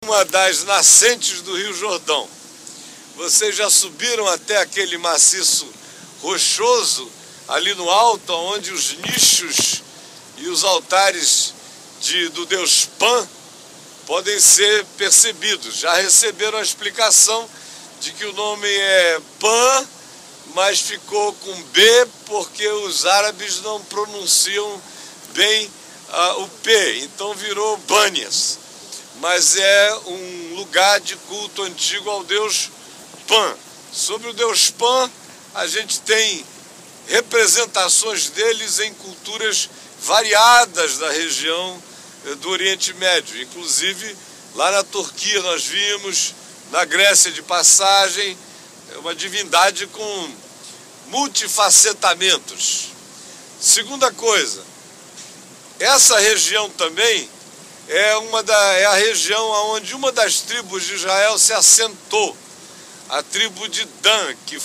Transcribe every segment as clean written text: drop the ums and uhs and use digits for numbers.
uma das nascentes do Rio Jordão. Vocês já subiram até aquele maciço rochoso ali no alto, onde os nichos e os altares do deus Pan podem ser percebidos. Já receberam a explicação de que o nome é Pan, mas ficou com B porque os árabes não pronunciam bem o P, então virou Banias. Mas é um lugar de culto antigo ao deus Pan. Sobre o deus Pan, a gente tem representações deles em culturas variadas da região do Oriente Médio. Inclusive, lá na Turquia nós vimos, na Grécia de passagem, uma divindade com multifacetamentos. Segunda coisa, essa região também é a região onde uma das tribos de Israel se assentou, a tribo de Dan, que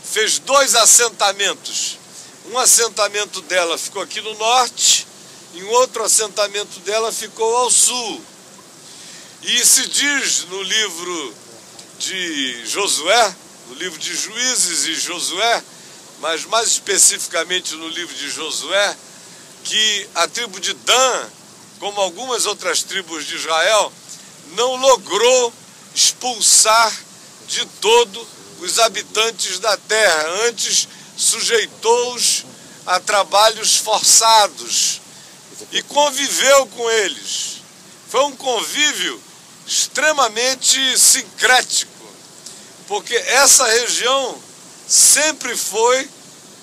fez 2 assentamentos. Um assentamento dela ficou aqui no norte e um outro assentamento dela ficou ao sul. E se diz no livro de Josué, no livro de Juízes e Josué, mas mais especificamente no livro de Josué, que a tribo de Dan, como algumas outras tribos de Israel, não logrou expulsar de todo os habitantes da terra, antes sujeitou-os a trabalhos forçados e conviveu com eles. Foi um convívio extremamente sincrético, porque essa região sempre foi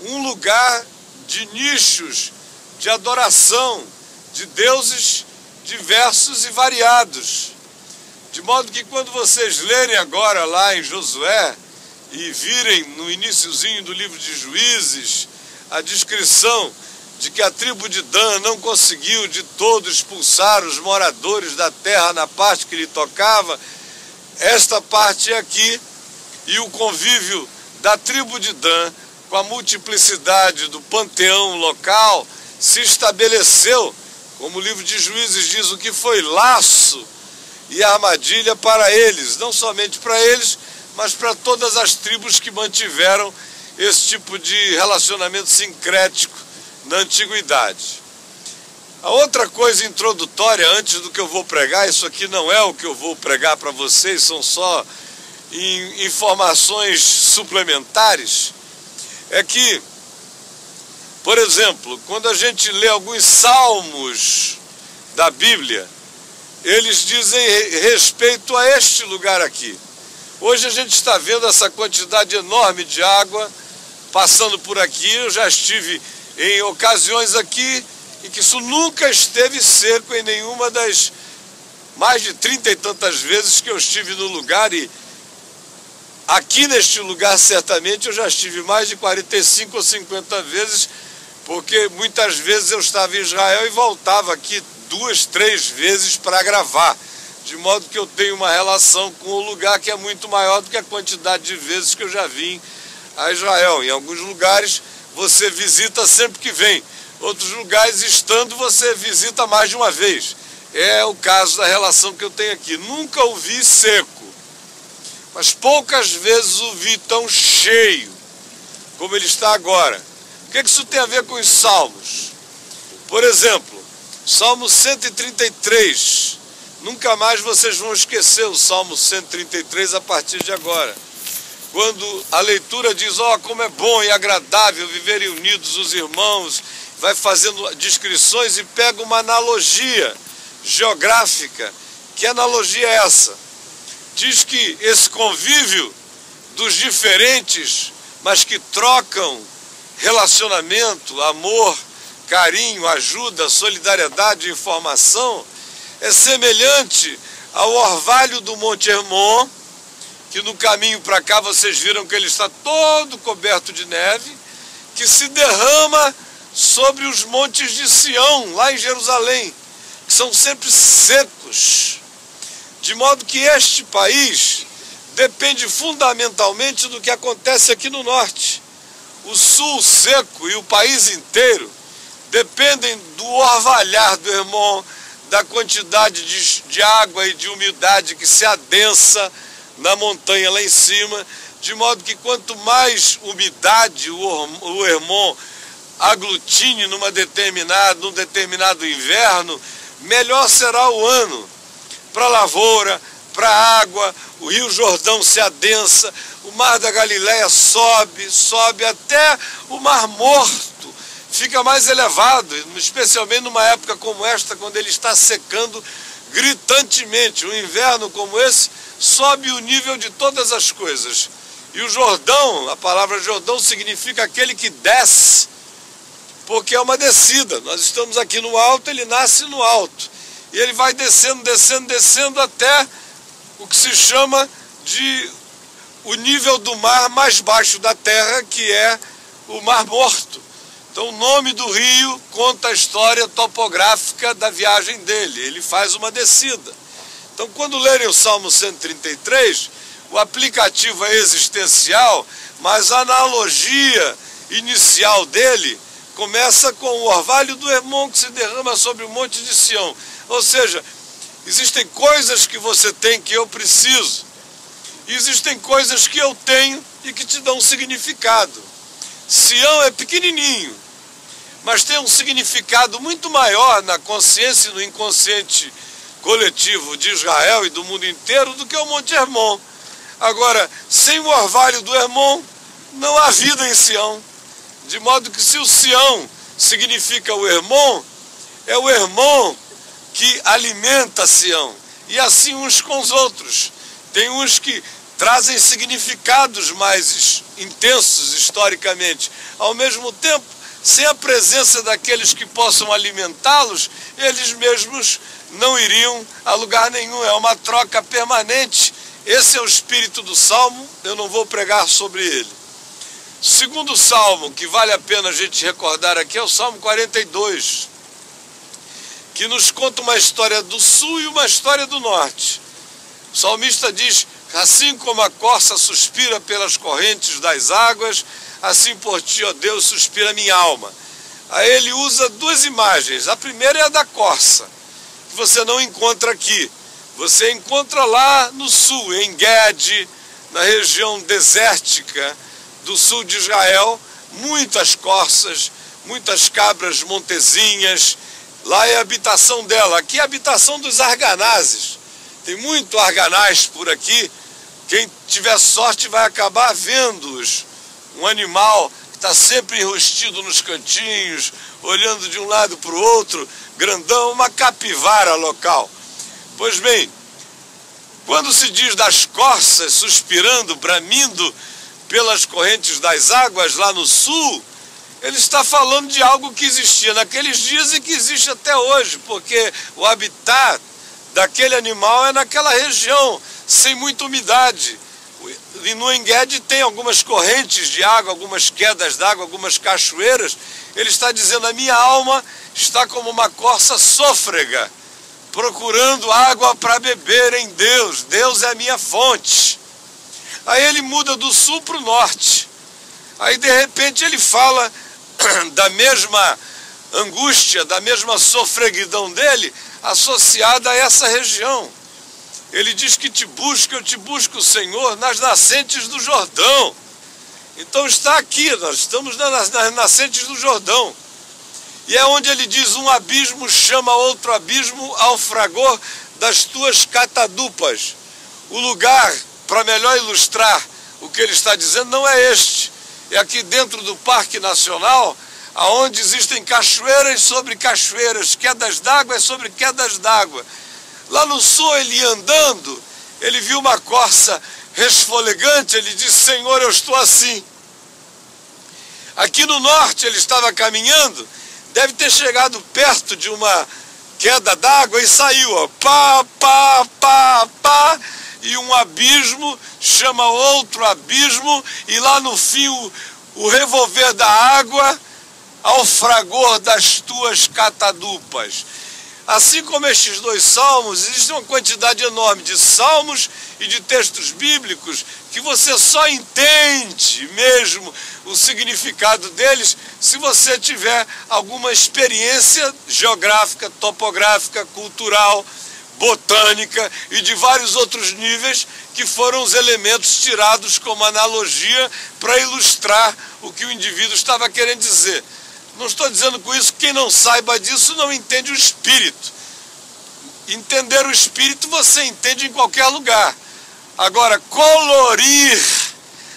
um lugar de nichos, de adoração, de deuses diversos e variados. De modo que quando vocês lerem agora lá em Josué e virem no iniciozinho do livro de Juízes a descrição de que a tribo de Dan não conseguiu de todo expulsar os moradores da terra na parte que lhe tocava, esta parte é aqui, e o convívio da tribo de Dan com a multiplicidade do panteão local se estabeleceu, como o livro de Juízes diz, o que foi laço e armadilha para eles, não somente para eles, mas para todas as tribos que mantiveram esse tipo de relacionamento sincrético na antiguidade. A outra coisa introdutória, antes do que eu vou pregar, isso aqui não é o que eu vou pregar para vocês, são só informações suplementares, é que, por exemplo, quando a gente lê alguns salmos da Bíblia, eles dizem respeito a este lugar aqui. Hoje a gente está vendo essa quantidade enorme de água passando por aqui. Eu já estive em ocasiões aqui em que isso nunca esteve seco em nenhuma das mais de 30 e tantas vezes que eu estive no lugar, e aqui neste lugar certamente eu já estive mais de 45 ou 50 vezes, porque muitas vezes eu estava em Israel e voltava aqui 2, 3 vezes para gravar, de modo que eu tenho uma relação com o lugar que é muito maior do que a quantidade de vezes que eu já vim a Israel. Em alguns lugares você visita sempre que vem, outros lugares estando você visita mais de uma vez. É o caso da relação que eu tenho aqui. Nunca o vi seco, mas poucas vezes o vi tão cheio como ele está agora. O que isso tem a ver com os salmos? Por exemplo, Salmo 133, nunca mais vocês vão esquecer o Salmo 133 a partir de agora. Quando a leitura diz, como é bom e agradável viverem unidos os irmãos, vai fazendo descrições e pega uma analogia geográfica. Que analogia é essa? Diz que esse convívio dos diferentes, mas que trocam relacionamento, amor, carinho, ajuda, solidariedade e informação, é semelhante ao orvalho do Monte Hermon, que no caminho para cá vocês viram que ele está todo coberto de neve, que se derrama sobre os montes de Sião, lá em Jerusalém, que são sempre secos. De modo que este país depende fundamentalmente do que acontece aqui no norte. O sul seco e o país inteiro dependem do orvalhar do Hermon, da quantidade de água e de umidade que se adensa na montanha lá em cima, de modo que quanto mais umidade o Hermon aglutine num determinado inverno, melhor será o ano para a lavoura, para a água. O Rio Jordão se adensa, o Mar da Galileia sobe até o Mar Morto, fica mais elevado, especialmente numa época como esta, quando ele está secando gritantemente. Um inverno como esse sobe o nível de todas as coisas. E o Jordão, a palavra Jordão significa aquele que desce, porque é uma descida. Nós estamos aqui no alto, ele nasce no alto. E ele vai descendo até o que se chama de o nível do mar mais baixo da terra, que é o Mar Morto. Então o nome do rio conta a história topográfica da viagem dele. Ele faz uma descida. Então quando lerem o Salmo 133, o aplicativo é existencial, mas a analogia inicial dele começa com o orvalho do Hermon que se derrama sobre o monte de Sião. Ou seja, existem coisas que você tem que eu preciso. E existem coisas que eu tenho e que te dão um significado. Sião é pequenininho, mas tem um significado muito maior na consciência e no inconsciente coletivo de Israel e do mundo inteiro do que o Monte Hermon. Agora, sem o orvalho do Hermon, não há vida em Sião. De modo que se o Sião significa o Hermon, é o Hermon que alimenta Sião. E assim uns com os outros. Tem uns que trazem significados mais intensos historicamente. Ao mesmo tempo, sem a presença daqueles que possam alimentá-los, eles mesmos não iriam a lugar nenhum. É uma troca permanente. Esse é o espírito do Salmo, eu não vou pregar sobre ele. O segundo Salmo, que vale a pena a gente recordar aqui, é o Salmo 42, que nos conta uma história do sul e uma história do norte. O salmista diz: assim como a corça suspira pelas correntes das águas, assim por ti, ó Deus, suspira minha alma. Aí ele usa duas imagens. A primeira é a da corça, que você não encontra aqui. Você encontra lá no sul, em Gede, na região desértica do sul de Israel, muitas corças, muitas cabras montezinhas. Lá é a habitação dela. Aqui é a habitação dos arganazes. Tem muito arganaz por aqui. Quem tiver sorte vai acabar vendo-os. Um animal que está sempre enrustido nos cantinhos, olhando de um lado para o outro, grandão, uma capivara local. Pois bem, quando se diz das corças suspirando, bramindo pelas correntes das águas lá no sul, ele está falando de algo que existia naqueles dias e que existe até hoje, porque o habitat daquele animal é naquela região, sem muita umidade. E no Engedi tem algumas correntes de água, algumas quedas d'água, algumas cachoeiras. Ele está dizendo: a minha alma está como uma corça sôfrega, procurando água para beber em Deus. Deus é a minha fonte. Aí ele muda do sul para o norte. Aí de repente ele fala da mesma angústia, da mesma sofreguidão dele, associada a essa região. Ele diz que eu te busco, Senhor, nas nascentes do Jordão. Então está aqui, nós estamos nas nascentes do Jordão. E é onde ele diz: um abismo chama outro abismo ao fragor das tuas catadupas. O lugar, para melhor ilustrar o que ele está dizendo, não é este. É aqui dentro do Parque Nacional, aonde existem cachoeiras sobre cachoeiras, quedas d'água sobre quedas d'água. Lá no sul, ele ia andando, ele viu uma corça resfolegante, ele disse: Senhor, eu estou assim. Aqui no norte, ele estava caminhando, deve ter chegado perto de uma queda d'água e saiu, ó, pá, pá, pá, pá, e um abismo chama outro abismo, e lá no fim o revolver da água ao fragor das tuas catadupas. Assim como estes dois salmos, existe uma quantidade enorme de salmos e de textos bíblicos que você só entende mesmo o significado deles se você tiver alguma experiência geográfica, topográfica, cultural, botânica e de vários outros níveis que foram os elementos tirados como analogia para ilustrar o que o indivíduo estava querendo dizer. Não estou dizendo com isso que quem não saiba disso não entende o espírito. Entender o espírito você entende em qualquer lugar. Agora, colorir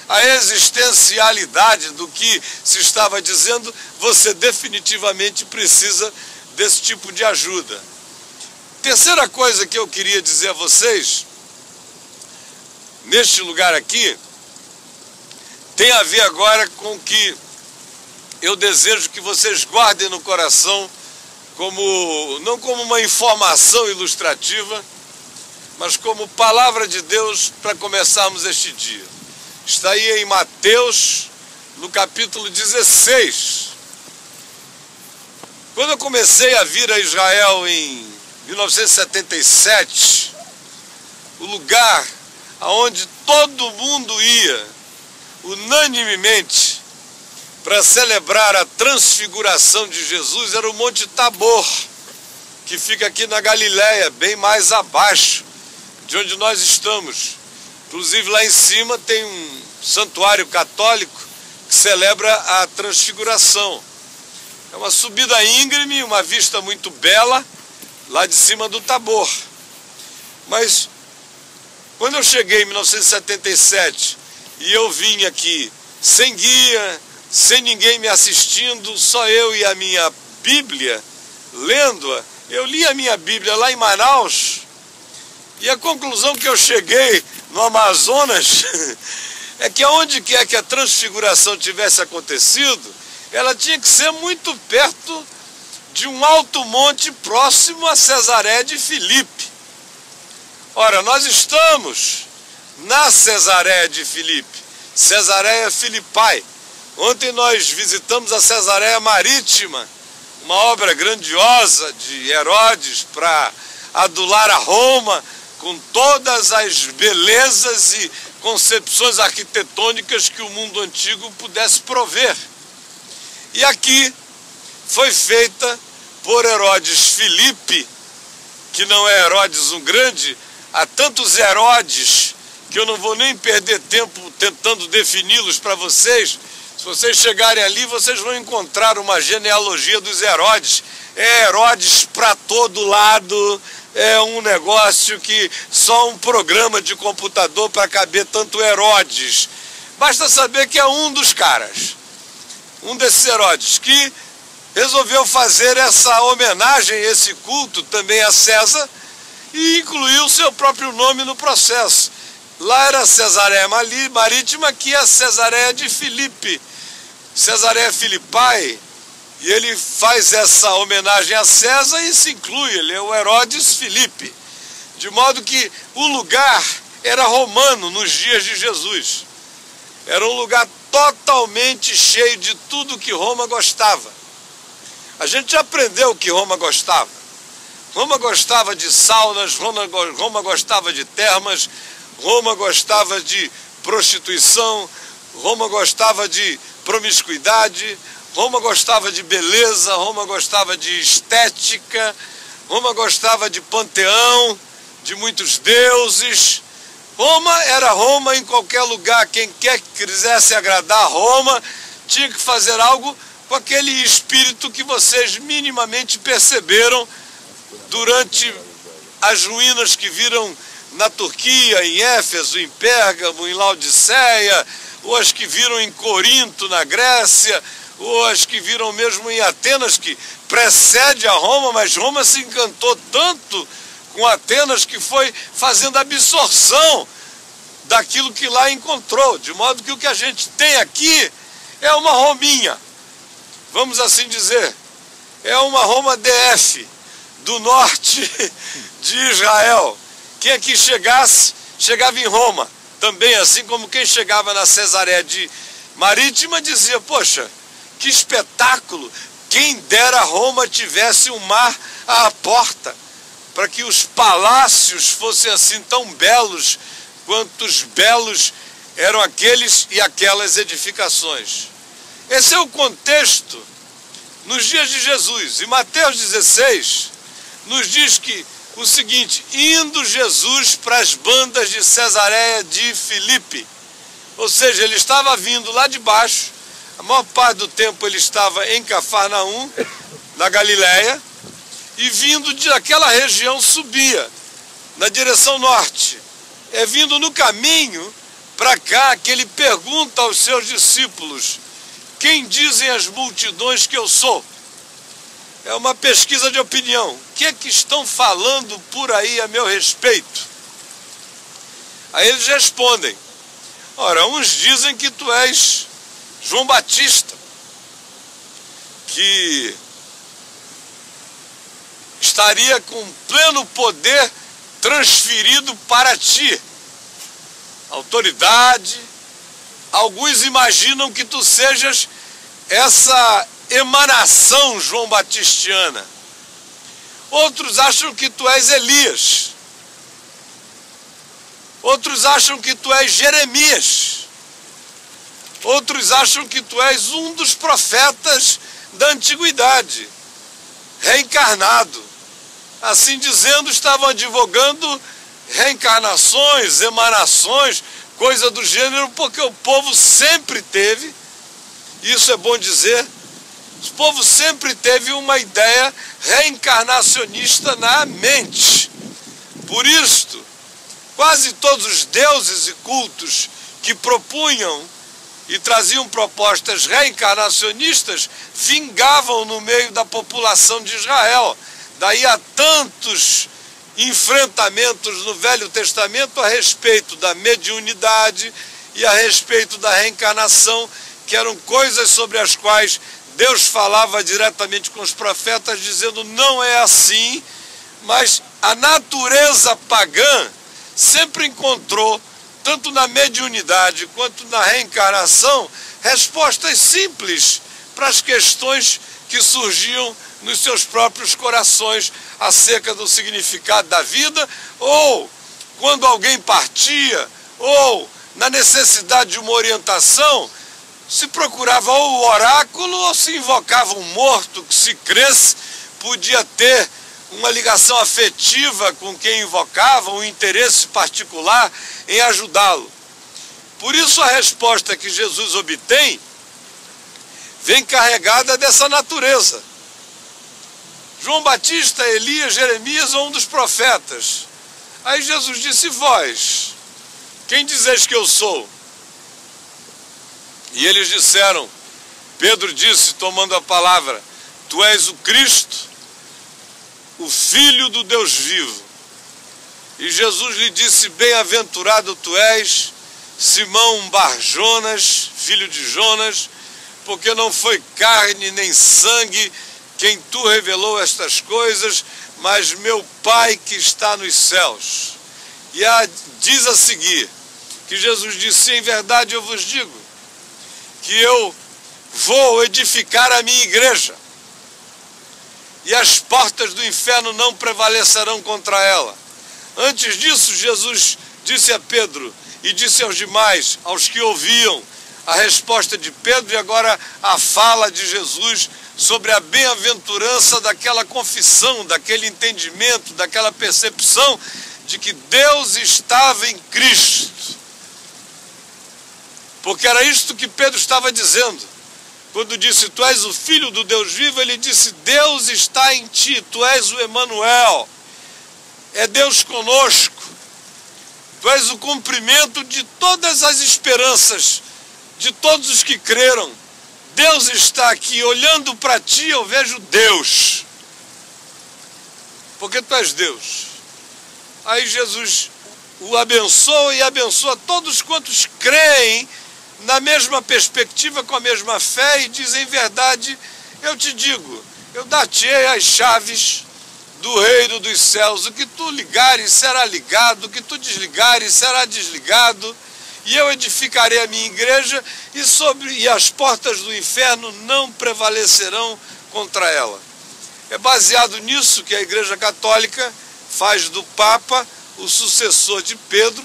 a existencialidade do que se estava dizendo, você definitivamente precisa desse tipo de ajuda. Terceira coisa que eu queria dizer a vocês, neste lugar aqui, tem a ver agora com o que eu desejo que vocês guardem no coração, não como uma informação ilustrativa, mas como palavra de Deus para começarmos este dia. Está aí em Mateus, no capítulo 16. Quando eu comecei a vir a Israel em 1977, o lugar aonde todo mundo ia, unanimemente, para celebrar a transfiguração de Jesus, era o Monte Tabor, que fica aqui na Galileia, bem mais abaixo de onde nós estamos. Inclusive lá em cima tem um santuário católico que celebra a transfiguração. É uma subida íngreme, uma vista muito bela, lá de cima do Tabor. Mas quando eu cheguei em 1977 e eu vim aqui sem guia, sem ninguém me assistindo, só eu e a minha Bíblia, lendo-a, eu li a minha Bíblia lá em Manaus, e a conclusão que eu cheguei no Amazonas é que aonde quer que a transfiguração tivesse acontecido, ela tinha que ser muito perto de um alto monte próximo a Cesaré de Filipe. Ora, nós estamos na Cesaré de Filipe, Cesareia Filipai. Ontem nós visitamos a Cesareia Marítima, uma obra grandiosa de Herodes para adular a Roma, com todas as belezas e concepções arquitetônicas que o mundo antigo pudesse prover. E aqui foi feita por Herodes Filipe, que não é Herodes um grande, há tantos Herodes que eu não vou nem perder tempo tentando defini-los para vocês. Se vocês chegarem ali, vocês vão encontrar uma genealogia dos Herodes. É Herodes para todo lado, é um negócio que só um programa de computador para caber tanto Herodes. Basta saber que é um dos caras, um desses Herodes, que resolveu fazer essa homenagem, esse culto também a César, e incluiu seu próprio nome no processo. Lá era Cesareia Marítima, aqui é a Cesareia de Filipe, Cesareia Filipai, e ele faz essa homenagem a César e se inclui, ele é o Herodes Filipe. De modo que o lugar era romano nos dias de Jesus. Era um lugar totalmente cheio de tudo que Roma gostava. A gente já aprendeu o que Roma gostava. Roma gostava de saunas, Roma gostava de termas, Roma gostava de prostituição, Roma gostava de promiscuidade, Roma gostava de beleza, Roma gostava de estética, Roma gostava de panteão, de muitos deuses. Roma era Roma em qualquer lugar. Quem quer que quisesse agradar Roma tinha que fazer algo com aquele espírito que vocês minimamente perceberam durante as ruínas que viram na Turquia, em Éfeso, em Pérgamo, em Laodiceia, ou as que viram em Corinto, na Grécia, ou as que viram mesmo em Atenas, que precede a Roma, mas Roma se encantou tanto com Atenas que foi fazendo absorção daquilo que lá encontrou, de modo que o que a gente tem aqui é uma Rominha, vamos assim dizer, é uma Roma DF, do norte de Israel. Quem aqui chegasse, chegava em Roma, também assim como quem chegava na Cesareia de Marítima dizia, poxa, que espetáculo, quem dera Roma tivesse um mar à porta, para que os palácios fossem assim tão belos quantos belos eram aqueles e aquelas edificações. Esse é o contexto nos dias de Jesus. E Mateus 16 nos diz que o seguinte: indo Jesus para as bandas de Cesareia de Filipe, ou seja, ele estava vindo lá de baixo, a maior parte do tempo ele estava em Cafarnaum, na Galileia, e vindo daquela região subia na direção norte. É vindo no caminho para cá que ele pergunta aos seus discípulos: quem dizem as multidões que eu sou? É uma pesquisa de opinião. O que é que estão falando por aí a meu respeito? Aí eles respondem: ora, uns dizem que tu és João Batista, que estaria com pleno poder transferido para ti, autoridade. Alguns imaginam que tu sejas essa emanação João Batistiana. Outros acham que tu és Elias. Outros acham que tu és Jeremias. Outros acham que tu és um dos profetas da antiguidade, reencarnado. Assim dizendo, estavam advogando reencarnações, emanações, coisa do gênero, porque o povo sempre teve, isso é bom dizer, o povo sempre teve uma ideia reencarnacionista na mente. Por isto, quase todos os deuses e cultos que propunham e traziam propostas reencarnacionistas vingavam no meio da população de Israel. Daí há tantos enfrentamentos no Velho Testamento a respeito da mediunidade e a respeito da reencarnação, que eram coisas sobre as quais Deus falava diretamente com os profetas, dizendo: não é assim. Mas a natureza pagã sempre encontrou, tanto na mediunidade quanto na reencarnação, respostas simples para as questões que surgiam nos seus próprios corações acerca do significado da vida, ou quando alguém partia, ou na necessidade de uma orientação, se procurava ou o oráculo ou se invocava um morto que, se cresce, podia ter uma ligação afetiva com quem invocava, um interesse particular em ajudá-lo. Por isso a resposta que Jesus obtém vem carregada dessa natureza. João Batista, Elias, Jeremias ou um dos profetas. Aí Jesus disse: vós, quem dizeis que eu sou? E eles disseram, Pedro disse, tomando a palavra: tu és o Cristo, o Filho do Deus vivo. E Jesus lhe disse: bem-aventurado tu és, Simão Bar-Jonas, filho de Jonas, porque não foi carne nem sangue quem tu revelou estas coisas, mas meu Pai que está nos céus. E diz a seguir, que Jesus disse: em verdade eu vos digo, que eu vou edificar a minha igreja, e as portas do inferno não prevalecerão contra ela. Antes disso, Jesus disse a Pedro, e disse aos demais, aos que ouviam a resposta de Pedro, e agora a fala de Jesus sobre a bem-aventurança daquela confissão, daquele entendimento, daquela percepção de que Deus estava em Cristo. Porque era isto que Pedro estava dizendo. Quando disse: tu és o Filho do Deus vivo, ele disse: Deus está em ti, tu és o Emanuel, é Deus conosco, tu és o cumprimento de todas as esperanças, de todos os que creram. Deus está aqui, olhando para ti eu vejo Deus, porque tu és Deus. Aí Jesus o abençoa e abençoa todos quantos creem na mesma perspectiva, com a mesma fé, e diz: em verdade eu te digo, eu dar-te-ei as chaves do reino dos céus, o que tu ligares será ligado, o que tu desligares será desligado, e eu edificarei a minha igreja, e as portas do inferno não prevalecerão contra ela. É baseado nisso que a Igreja Católica faz do Papa o sucessor de Pedro,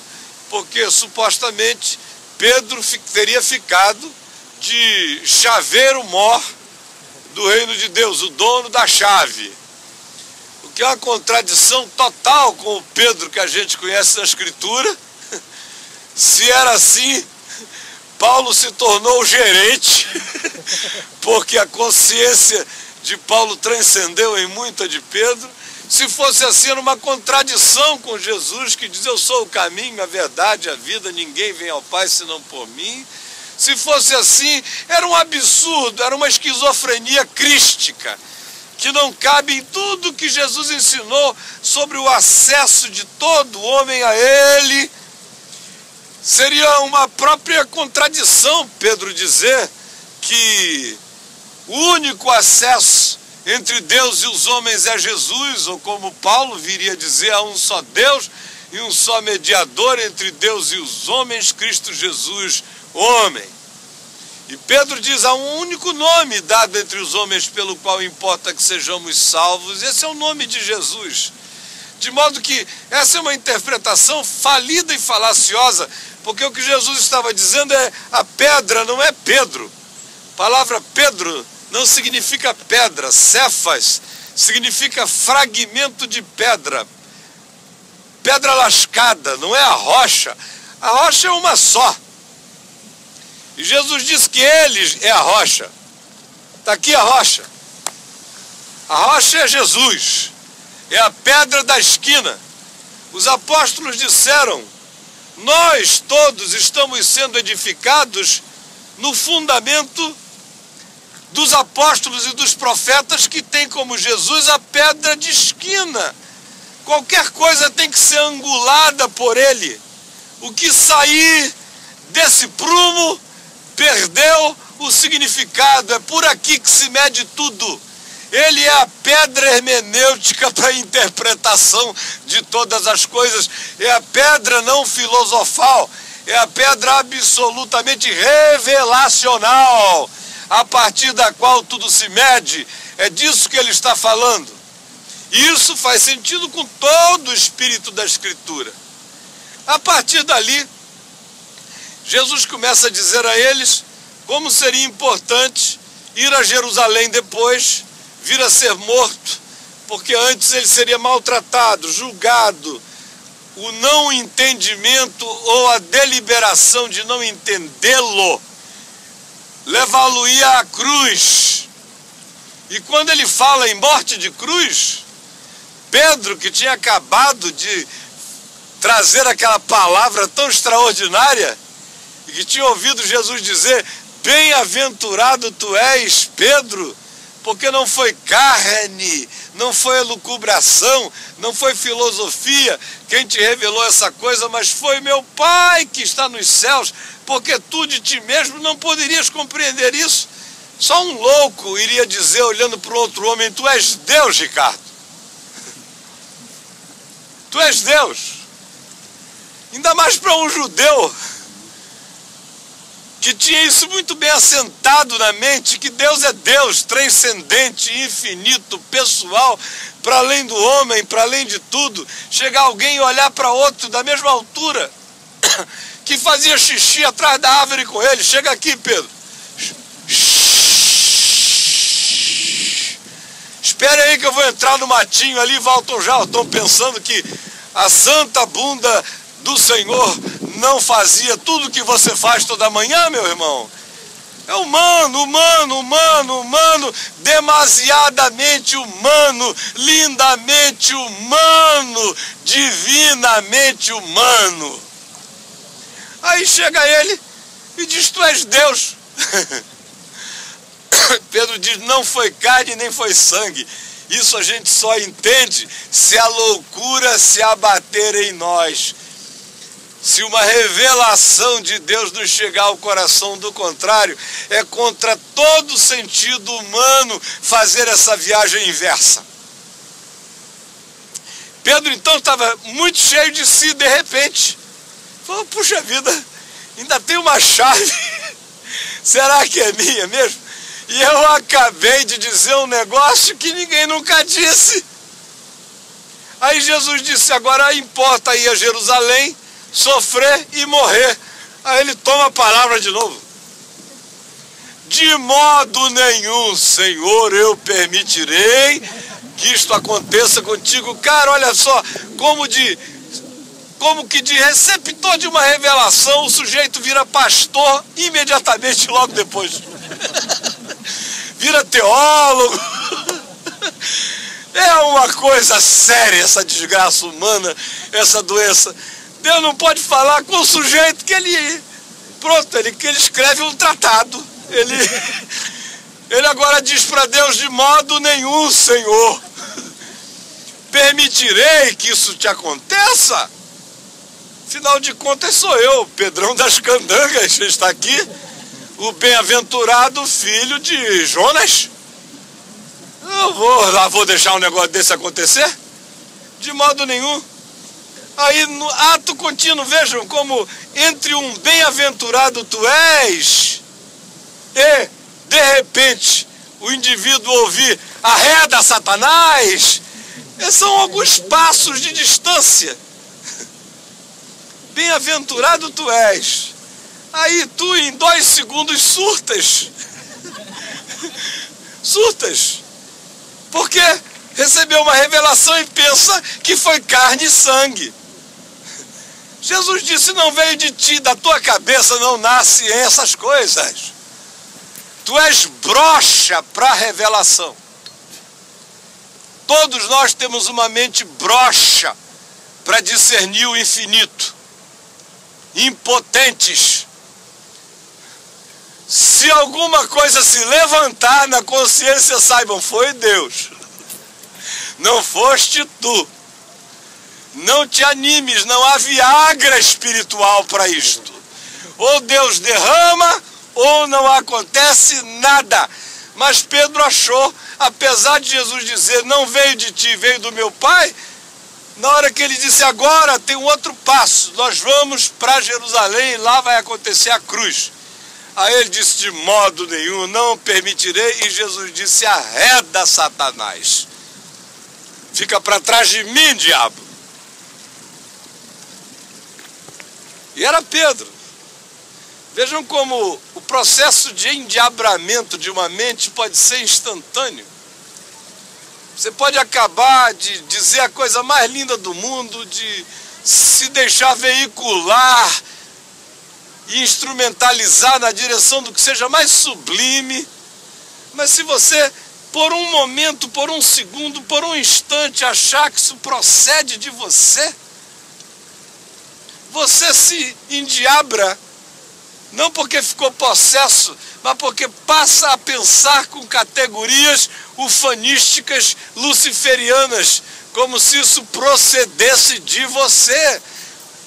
porque supostamente Pedro teria ficado de chaveiro-mor do reino de Deus, o dono da chave. O que é uma contradição total com o Pedro que a gente conhece na Escritura. Se era assim, Paulo se tornou o gerente, porque a consciência de Paulo transcendeu em muita de Pedro. Se fosse assim, era uma contradição com Jesus, que diz: eu sou o caminho, a verdade, a vida, ninguém vem ao Pai senão por mim. Se fosse assim, era um absurdo, era uma esquizofrenia crística, que não cabe em tudo que Jesus ensinou sobre o acesso de todo homem a Ele. Seria uma própria contradição, Pedro, dizer que o único acesso entre Deus e os homens é Jesus, ou como Paulo viria a dizer, há um só Deus e um só mediador entre Deus e os homens, Cristo Jesus, homem. E Pedro diz: há um único nome dado entre os homens pelo qual importa que sejamos salvos, esse é o nome de Jesus. De modo que essa é uma interpretação falida e falaciosa, porque o que Jesus estava dizendo é: a pedra não é Pedro. A palavra Pedro não significa pedra. Cefas significa fragmento de pedra. Pedra lascada, não é a rocha. A rocha é uma só. E Jesus disse que Ele é a rocha. Está aqui a rocha. A rocha é Jesus. É a pedra da esquina. Os apóstolos disseram: nós todos estamos sendo edificados no fundamento dos apóstolos e dos profetas, que tem como Jesus a pedra de esquina. Qualquer coisa tem que ser angulada por Ele. O que sair desse prumo perdeu o significado. É por aqui que se mede tudo. Ele é a pedra hermenêutica para a interpretação de todas as coisas. É a pedra não filosofal. É a pedra absolutamente revelacional, a partir da qual tudo se mede. É disso que ele está falando. E isso faz sentido com todo o espírito da Escritura. A partir dali, Jesus começa a dizer a eles como seria importante ir a Jerusalém depois, vir a ser morto, porque antes ele seria maltratado, julgado. O não entendimento ou a deliberação de não entendê-lo levá-lo-ia à cruz. E quando ele fala em morte de cruz, Pedro, que tinha acabado de trazer aquela palavra tão extraordinária, e que tinha ouvido Jesus dizer: bem-aventurado tu és, Pedro, porque não foi carne, não foi elucubração, não foi filosofia quem te revelou essa coisa, mas foi meu Pai que está nos céus, porque tu de ti mesmo não poderias compreender isso. Só um louco iria dizer, olhando para o outro homem: tu és Deus, Ricardo. Tu és Deus. Ainda mais para um judeu que tinha isso muito bem assentado na mente, que Deus é Deus, transcendente, infinito, pessoal, para além do homem, para além de tudo. Chegar alguém e olhar para outro da mesma altura, que fazia xixi atrás da árvore com ele: chega aqui, Pedro. Espere aí que eu vou entrar no matinho ali e volto já. Estão pensando que a santa bunda do Senhor não fazia tudo que você faz toda manhã, meu irmão? É humano, demasiadamente humano, lindamente humano, divinamente humano. Aí chega ele e diz: tu és Deus. Pedro diz: não foi carne nem foi sangue. Isso a gente só entende se a loucura se abater em nós. Se uma revelação de Deus nos chegar ao coração. Do contrário, é contra todo sentido humano fazer essa viagem inversa. Pedro então estava muito cheio de si, de repente. Falou: puxa vida, ainda tem uma chave. Será que é minha mesmo? E eu acabei de dizer um negócio que ninguém nunca disse. Aí Jesus disse, agora importa ir a Jerusalém, sofrer e morrer. Aí ele toma a palavra de novo. De modo nenhum, Senhor, eu permitirei que isto aconteça contigo. Cara, olha só, como que de receptor de uma revelação, o sujeito vira pastor imediatamente logo depois. Vira teólogo. É uma coisa séria essa desgraça humana, essa doença. Deus não pode falar com o sujeito que ele escreve um tratado. Ele agora diz para Deus, de modo nenhum, Senhor, permitirei que isso te aconteça. Afinal de contas sou eu, Pedrão das Candangas, está aqui, o bem-aventurado filho de Jonas. Eu vou deixar um negócio desse acontecer? De modo nenhum. Aí no ato contínuo, vejam como entre um bem-aventurado tu és e, de repente, o indivíduo ouvir arreda Satanás, são alguns passos de distância. Bem-aventurado tu és. Aí tu em 2 segundos surtas. Surtas. Porque recebeu uma revelação e pensa que foi carne e sangue. Jesus disse, não veio de ti, da tua cabeça não nasce essas coisas. Tu és broxa para a revelação. Todos nós temos uma mente broxa para discernir o infinito. Impotentes. Se alguma coisa se levantar na consciência, saibam, foi Deus. Não foste tu. Não te animes, não há viagra espiritual para isto. Ou Deus derrama, ou não acontece nada. Mas Pedro achou, apesar de Jesus dizer, não veio de ti, veio do meu Pai, na hora que ele disse, agora tem um outro passo, nós vamos para Jerusalém e lá vai acontecer a cruz. Aí ele disse, de modo nenhum, não permitirei, e Jesus disse, arreda Satanás. Fica para trás de mim, diabo. E era Pedro. Vejam como o processo de endiabramento de uma mente pode ser instantâneo. Você pode acabar de dizer a coisa mais linda do mundo, de se deixar veicular e instrumentalizar na direção do que seja mais sublime. Mas se você, por um momento, por um segundo, por um instante, achar que isso procede de você, você se endiabra, não porque ficou possesso, mas porque passa a pensar com categorias ufanísticas luciferianas, como se isso procedesse de você.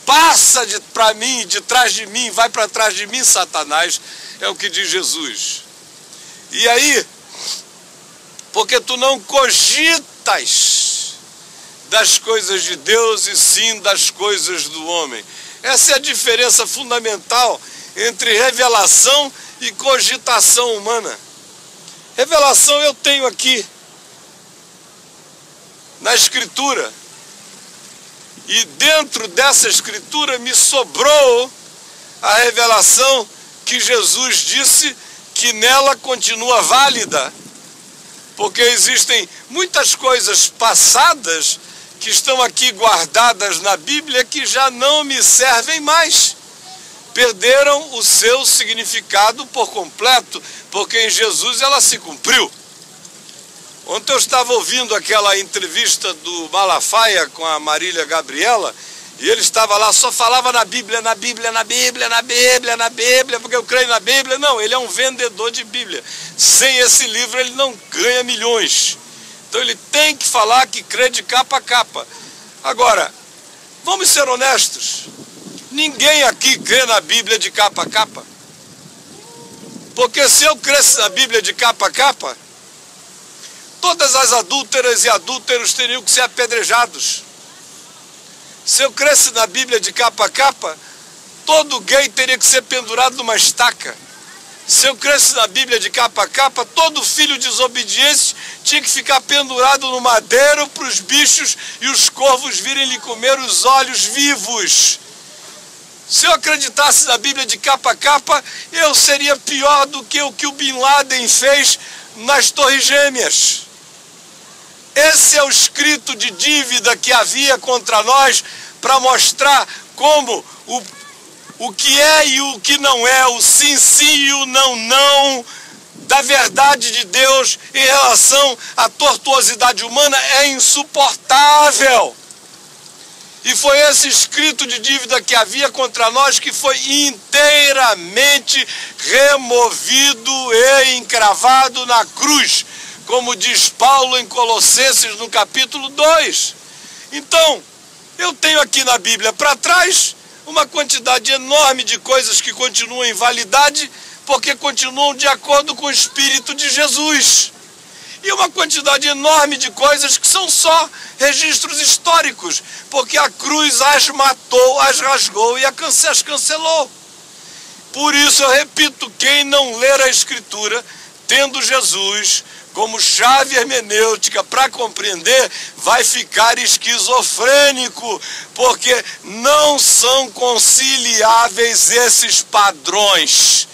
Passa para mim, de trás de mim, vai para trás de mim, Satanás, é o que diz Jesus. E aí, porque tu não cogitas das coisas de Deus e sim das coisas do homem. Essa é a diferença fundamental entre revelação e cogitação humana. Revelação eu tenho aqui na Escritura. E dentro dessa Escritura me sobrou a revelação que Jesus disse que nela continua válida. Porque existem muitas coisas passadas que estão aqui guardadas na Bíblia que já não me servem mais. Perderam o seu significado por completo, porque em Jesus ela se cumpriu. Ontem eu estava ouvindo aquela entrevista do Malafaia com a Marília Gabriela, e ele estava lá, só falava na Bíblia, na Bíblia, na Bíblia, na Bíblia, na Bíblia, porque eu creio na Bíblia. Não, ele é um vendedor de Bíblia. Sem esse livro ele não ganha milhões. Então ele tem que falar que crê de capa a capa. Agora, vamos ser honestos. Ninguém aqui crê na Bíblia de capa a capa. Porque se eu cresce na Bíblia de capa a capa, todas as adúlteras e adúlteros teriam que ser apedrejados. Se eu cresce na Bíblia de capa a capa, todo gay teria que ser pendurado numa estaca. Se eu cresce na Bíblia de capa a capa, todo filho desobediente tinha que ficar pendurado no madeiro para os bichos e os corvos virem lhe comer os olhos vivos. Se eu acreditasse na Bíblia de capa a capa, eu seria pior do que o Bin Laden fez nas Torres Gêmeas. Esse é o escrito de dívida que havia contra nós para mostrar como o que é e o que não é, o sim, sim e o não, não, da verdade de Deus em relação à tortuosidade humana é insuportável. E foi esse escrito de dívida que havia contra nós que foi inteiramente removido e encravado na cruz, como diz Paulo em Colossenses no capítulo 2. Então, eu tenho aqui na Bíblia para trás uma quantidade enorme de coisas que continuam em validade, porque continuam de acordo com o Espírito de Jesus. E uma quantidade enorme de coisas que são só registros históricos, porque a cruz as matou, as rasgou e as cancelou. Por isso eu repito, quem não ler a Escritura, tendo Jesus como chave hermenêutica para compreender, vai ficar esquizofrênico, porque não são conciliáveis esses padrões.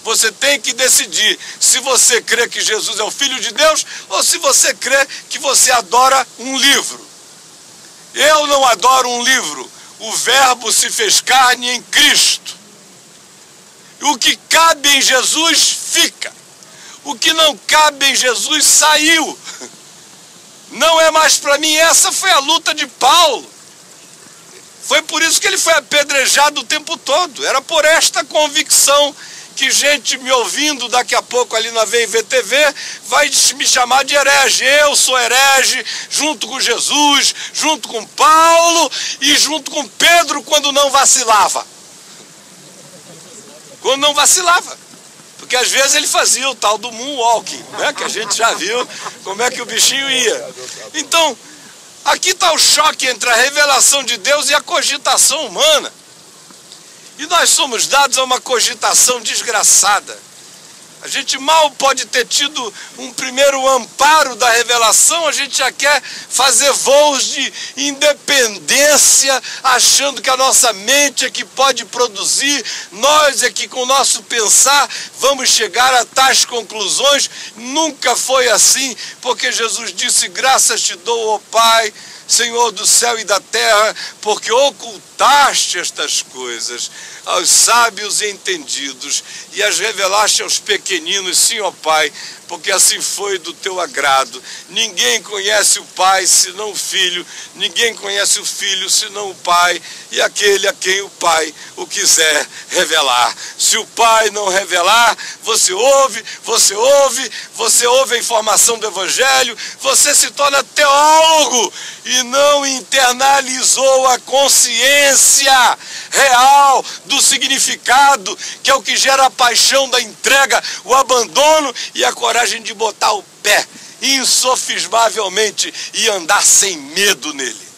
Você tem que decidir se você crê que Jesus é o Filho de Deus ou se você crê que você adora um livro. Eu não adoro um livro. O Verbo se fez carne em Cristo. O que cabe em Jesus fica. O que não cabe em Jesus saiu. Não é mais para mim. Essa foi a luta de Paulo. Foi por isso que ele foi apedrejado o tempo todo. Era por esta convicção que gente me ouvindo daqui a pouco ali na VIVTV vai me chamar de herege. Eu sou herege junto com Jesus, junto com Paulo e junto com Pedro quando não vacilava. Quando não vacilava. Porque às vezes ele fazia o tal do moonwalking, né? Que a gente já viu como é que o bichinho ia. Então, aqui está o choque entre a revelação de Deus e a cogitação humana. E nós somos dados a uma cogitação desgraçada. A gente mal pode ter tido um primeiro amparo da revelação, a gente já quer fazer voos de independência, achando que a nossa mente é que pode produzir, nós é que com o nosso pensar vamos chegar a tais conclusões. Nunca foi assim, porque Jesus disse: graças te dou, ó Pai, Senhor do céu e da terra, porque ocultaste estas coisas aos sábios e entendidos e as revelaste aos pequeninos. Sim, ó Pai, porque assim foi do teu agrado. Ninguém conhece o Pai senão o Filho, ninguém conhece o Filho senão o Pai, e aquele a quem o Pai o quiser revelar. Se o Pai não revelar, você ouve a informação do Evangelho, você se torna teólogo e não internalizou a consciência real do significado, que é o que gera a paixão da entrega, o abandono e a coragem de botar o pé insofismavelmente e andar sem medo nele,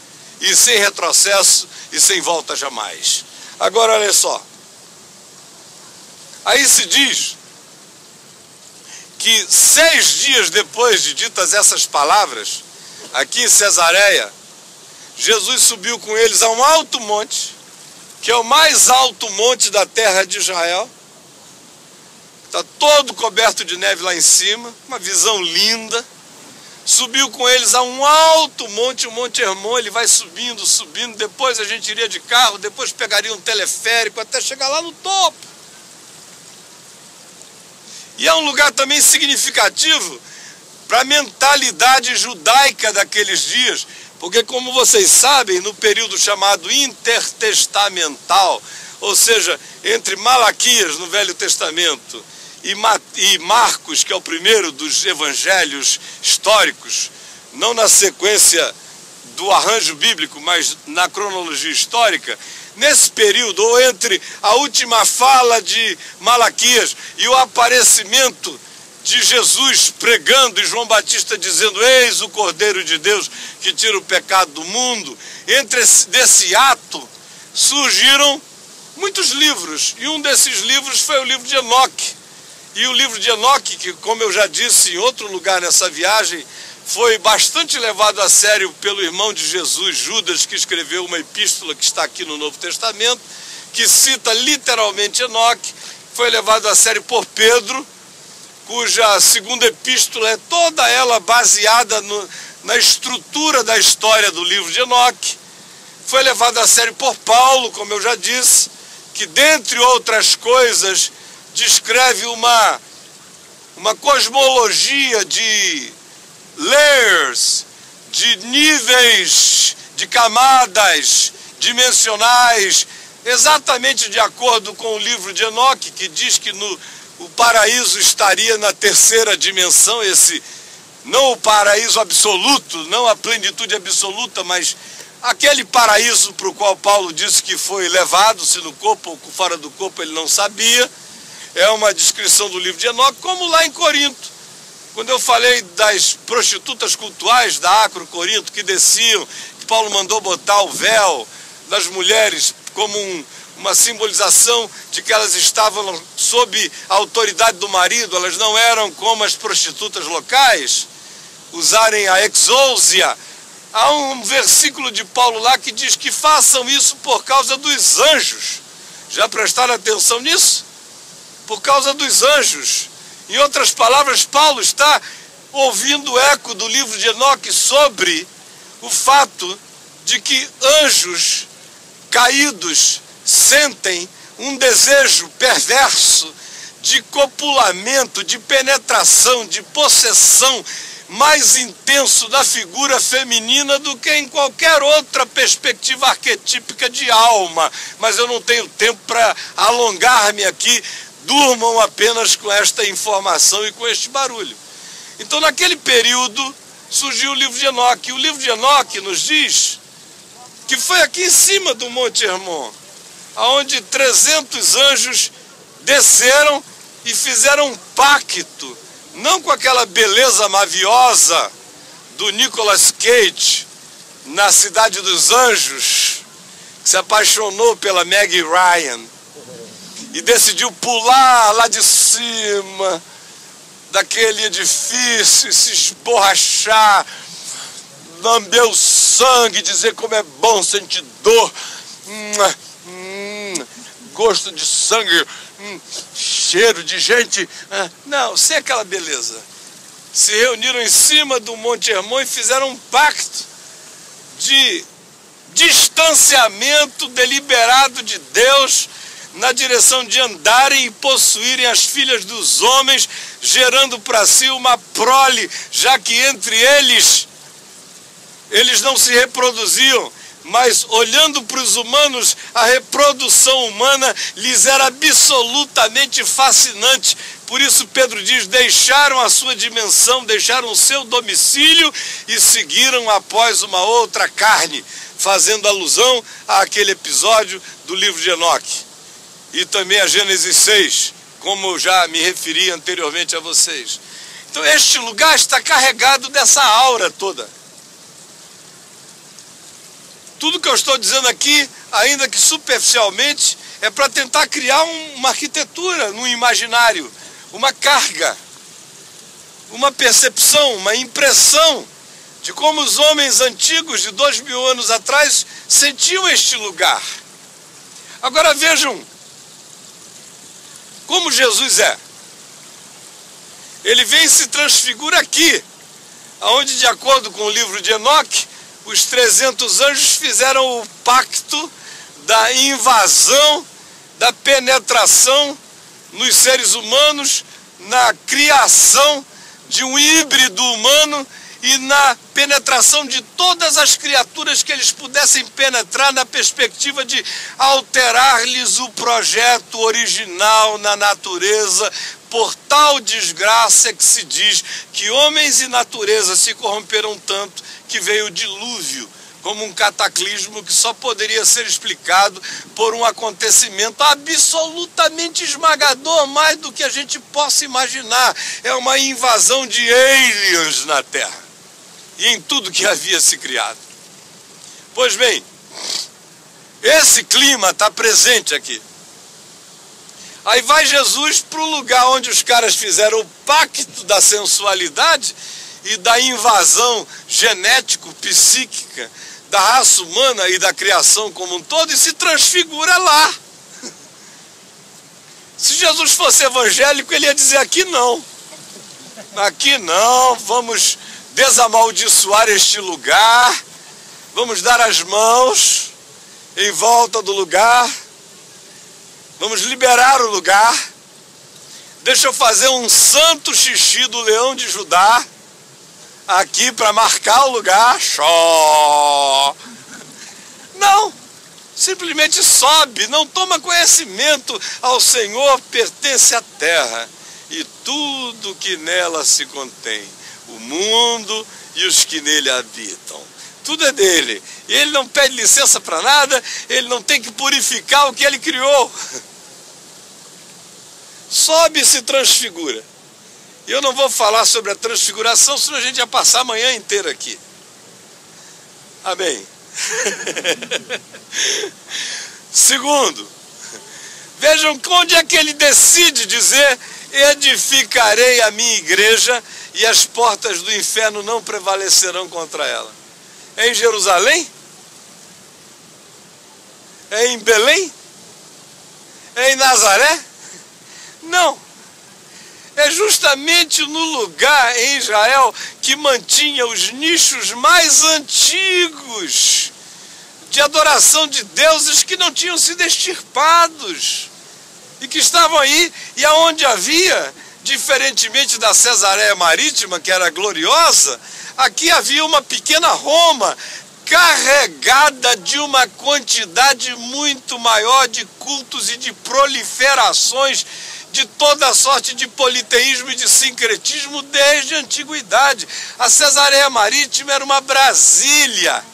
e sem retrocesso e sem volta jamais. Agora olha só, aí se diz que 6 dias depois de ditas essas palavras, aqui em Cesareia, Jesus subiu com eles a um alto monte, que é o mais alto monte da terra de Israel. Está todo coberto de neve lá em cima, uma visão linda. Subiu com eles a um alto monte, o Monte Hermon. Ele vai subindo, subindo, depois a gente iria de carro, depois pegaria um teleférico até chegar lá no topo. E é um lugar também significativo para a mentalidade judaica daqueles dias, porque, como vocês sabem, no período chamado intertestamental, ou seja, entre Malaquias no Velho Testamento e Marcos, que é o primeiro dos evangelhos históricos, não na sequência do arranjo bíblico, mas na cronologia histórica, nesse período, ou entre a última fala de Malaquias e o aparecimento de Jesus pregando e João Batista dizendo: eis o Cordeiro de Deus que tira o pecado do mundo, desse ato surgiram muitos livros, e um desses livros foi o livro de Enoque, E o livro de Enoque, que, como eu já disse em outro lugar nessa viagem, foi bastante levado a sério pelo irmão de Jesus, Judas, que escreveu uma epístola que está aqui no Novo Testamento, que cita literalmente Enoque, foi levado a sério por Pedro, cuja segunda epístola é toda ela baseada na estrutura da história do livro de Enoque. Foi levado a sério por Paulo, como eu já disse, que, dentre outras coisas, descreve uma cosmologia de layers, de níveis, de camadas dimensionais, exatamente de acordo com o livro de Enoque, que diz que o paraíso estaria na terceira dimensão, não o paraíso absoluto, não a plenitude absoluta, mas aquele paraíso para o qual Paulo disse que foi levado, se no corpo ou fora do corpo ele não sabia. É uma descrição do livro de Enoque, como lá em Corinto. Quando eu falei das prostitutas cultuais da Acro Corinto, que desciam, que Paulo mandou botar o véu das mulheres como uma simbolização de que elas estavam sob a autoridade do marido, elas não eram como as prostitutas locais, usarem a exousia. Há um versículo de Paulo lá que diz que façam isso por causa dos anjos. Já prestaram atenção nisso? Por causa dos anjos. Em outras palavras, Paulo está ouvindo o eco do livro de Enoque sobre o fato de que anjos caídos sentem um desejo perverso de copulamento, de penetração, de possessão mais intenso da figura feminina do que em qualquer outra perspectiva arquetípica de alma. Mas eu não tenho tempo para alongar-me aqui. Durmam apenas com esta informação e com este barulho. Então, naquele período, surgiu o livro de Enoque. E o livro de Enoque nos diz que foi aqui em cima do Monte Hermon, onde 300 anjos desceram e fizeram um pacto, não com aquela beleza maviosa do Nicolas Cage, na Cidade dos Anjos, que se apaixonou pela Meg Ryan, e decidiu pular lá de cima daquele edifício e se esborrachar, lamber o sangue, dizer como é bom sentir dor, gosto de sangue, cheiro de gente. Não, sem aquela beleza. Se reuniram em cima do Monte Hermon e fizeram um pacto de distanciamento deliberado de Deus, na direção de andarem e possuírem as filhas dos homens, gerando para si uma prole, já que entre eles não se reproduziam, mas olhando para os humanos, a reprodução humana lhes era absolutamente fascinante. Por isso Pedro diz, deixaram a sua dimensão, deixaram o seu domicílio e seguiram após uma outra carne, fazendo alusão àquele episódio do livro de Enoque. E também a Gênesis 6, como eu já me referi anteriormente a vocês. Então este lugar está carregado dessa aura toda. Tudo que eu estou dizendo aqui, ainda que superficialmente, é para tentar criar uma arquitetura no imaginário, uma carga, uma percepção, uma impressão de como os homens antigos de 2000 anos atrás sentiam este lugar. Agora vejam como Jesus é. Ele vem e se transfigura aqui, onde, de acordo com o livro de Enoque, os 300 anjos fizeram o pacto da invasão, da penetração nos seres humanos, na criação de um híbrido humano e na penetração de todas as criaturas que eles pudessem penetrar, na perspectiva de alterar-lhes o projeto original na natureza. Por tal desgraça que se diz que homens e natureza se corromperam tanto que veio o dilúvio, como um cataclismo que só poderia ser explicado por um acontecimento absolutamente esmagador, mais do que a gente possa imaginar. É uma invasão de aliens na Terra e em tudo que havia se criado. Pois bem, esse clima está presente aqui. Aí vai Jesus para o lugar onde os caras fizeram o pacto da sensualidade e da invasão genético-psíquica da raça humana e da criação como um todo, e se transfigura lá. Se Jesus fosse evangélico, ele ia dizer: aqui não, vamos desamaldiçoar este lugar, vamos dar as mãos em volta do lugar, vamos liberar o lugar, deixa eu fazer um santo xixi do leão de Judá aqui para marcar o lugar. Xó! Não, simplesmente sobe, não toma conhecimento. Ao Senhor pertence a terra e tudo que nela se contém, o mundo e os que nele habitam. Tudo é dele. E ele não pede licença para nada, ele não tem que purificar o que ele criou. Sobe e se transfigura. E eu não vou falar sobre a transfiguração, senão a gente ia passar a manhã inteira aqui. Amém. Segundo, vejam onde é que ele decide dizer: edificarei a minha igreja e as portas do inferno não prevalecerão contra ela. É em Jerusalém? É em Belém? É em Nazaré? Não. É justamente no lugar em Israel que mantinha os nichos mais antigos de adoração de deuses que não tinham sido extirpados e que estavam aí, e aonde havia, diferentemente da Cesareia Marítima, que era gloriosa, aqui havia uma pequena Roma carregada de uma quantidade muito maior de cultos e de proliferações de toda sorte de politeísmo e de sincretismo desde a antiguidade. A Cesareia Marítima era uma Brasília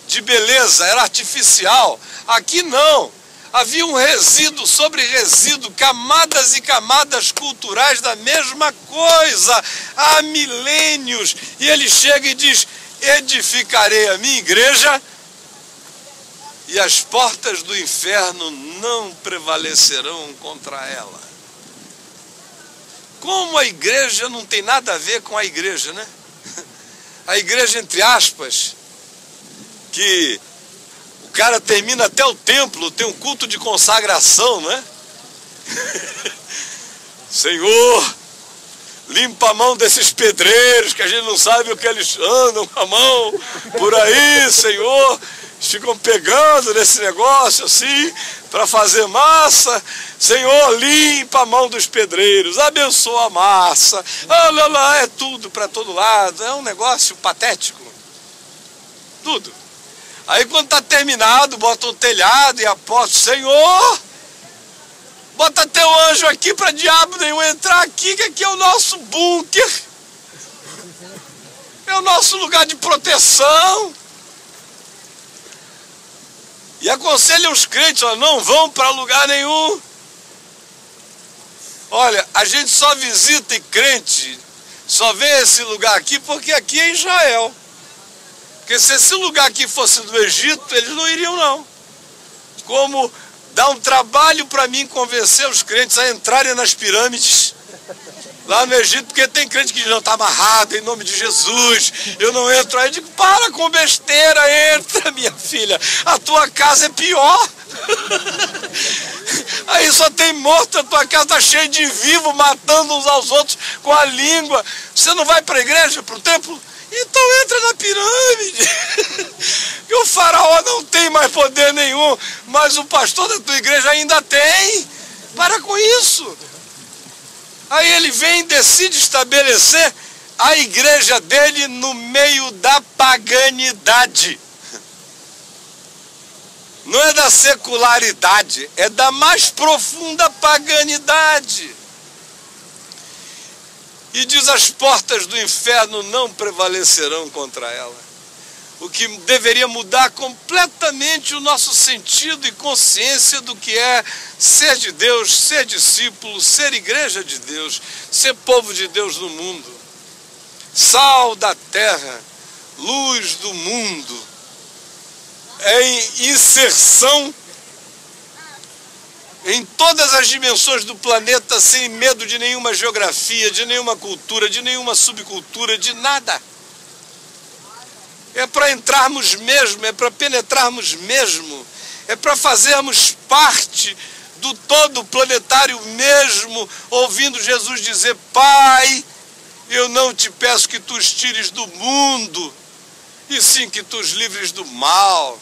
de beleza, era artificial. Aqui não. Havia um resíduo sobre resíduo, camadas e camadas culturais da mesma coisa, há milênios. E ele chega e diz: edificarei a minha igreja e as portas do inferno não prevalecerão contra ela. Como a igreja não tem nada a ver com a igreja, né? A igreja, entre aspas, que o cara termina até o templo, tem um culto de consagração, né? Senhor, limpa a mão desses pedreiros, que a gente não sabe o que eles andam com a mão por aí, Senhor. Ficam pegando nesse negócio assim, para fazer massa. Senhor, limpa a mão dos pedreiros, abençoa a massa. Olha lá, é tudo para todo lado, é um negócio patético. Tudo. Aí quando está terminado, bota um telhado e a porta: Senhor, bota teu anjo aqui para diabo nenhum entrar aqui, que aqui é o nosso bunker. É o nosso lugar de proteção. E aconselha os crentes: ó, não vão para lugar nenhum. Olha, a gente só visita, e crente só vê esse lugar aqui porque aqui é Israel. Porque se esse lugar aqui fosse do Egito, eles não iriam não. Como dá um trabalho para mim convencer os crentes a entrarem nas pirâmides lá no Egito, porque tem crente que diz: não, está amarrado em nome de Jesus, eu não entro. Aí eu digo: para com besteira, entra, minha filha, a tua casa é pior. Aí só tem morto, a tua casa está cheia de vivo, matando uns aos outros com a língua. Você não vai para a igreja, para o templo? Então entra na pirâmide. E o faraó não tem mais poder nenhum, mas o pastor da tua igreja ainda tem. Para com isso. Aí ele vem e decide estabelecer a igreja dele no meio da paganidade. Não é da secularidade, é da mais profunda paganidade. E diz: as portas do inferno não prevalecerão contra ela. O que deveria mudar completamente o nosso sentido e consciência do que é ser de Deus, ser discípulo, ser igreja de Deus, ser povo de Deus no mundo. Sal da terra, luz do mundo. É inserção em todas as dimensões do planeta, sem medo de nenhuma geografia, de nenhuma cultura, de nenhuma subcultura, de nada. É para entrarmos mesmo, é para penetrarmos mesmo, é para fazermos parte do todo planetário mesmo, ouvindo Jesus dizer: Pai, eu não te peço que tu os tires do mundo, e sim que tu os livres do mal.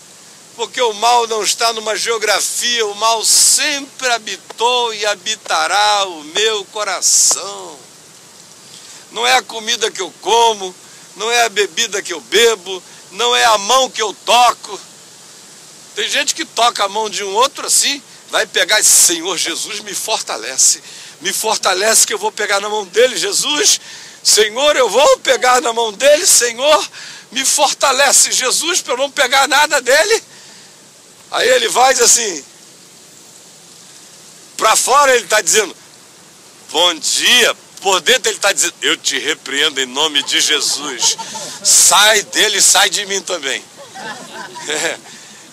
Porque o mal não está numa geografia, o mal sempre habitou e habitará o meu coração. Não é a comida que eu como, não é a bebida que eu bebo, não é a mão que eu toco. Tem gente que toca a mão de um outro assim, vai pegar e diz: Senhor Jesus, me fortalece que eu vou pegar na mão dele, Jesus, Senhor, eu vou pegar na mão dele, Senhor, me fortalece, Jesus, para eu não pegar nada dele. Aí ele vai e diz assim, para fora ele está dizendo: bom dia. Por dentro ele está dizendo: eu te repreendo em nome de Jesus. Sai dele, sai de mim também.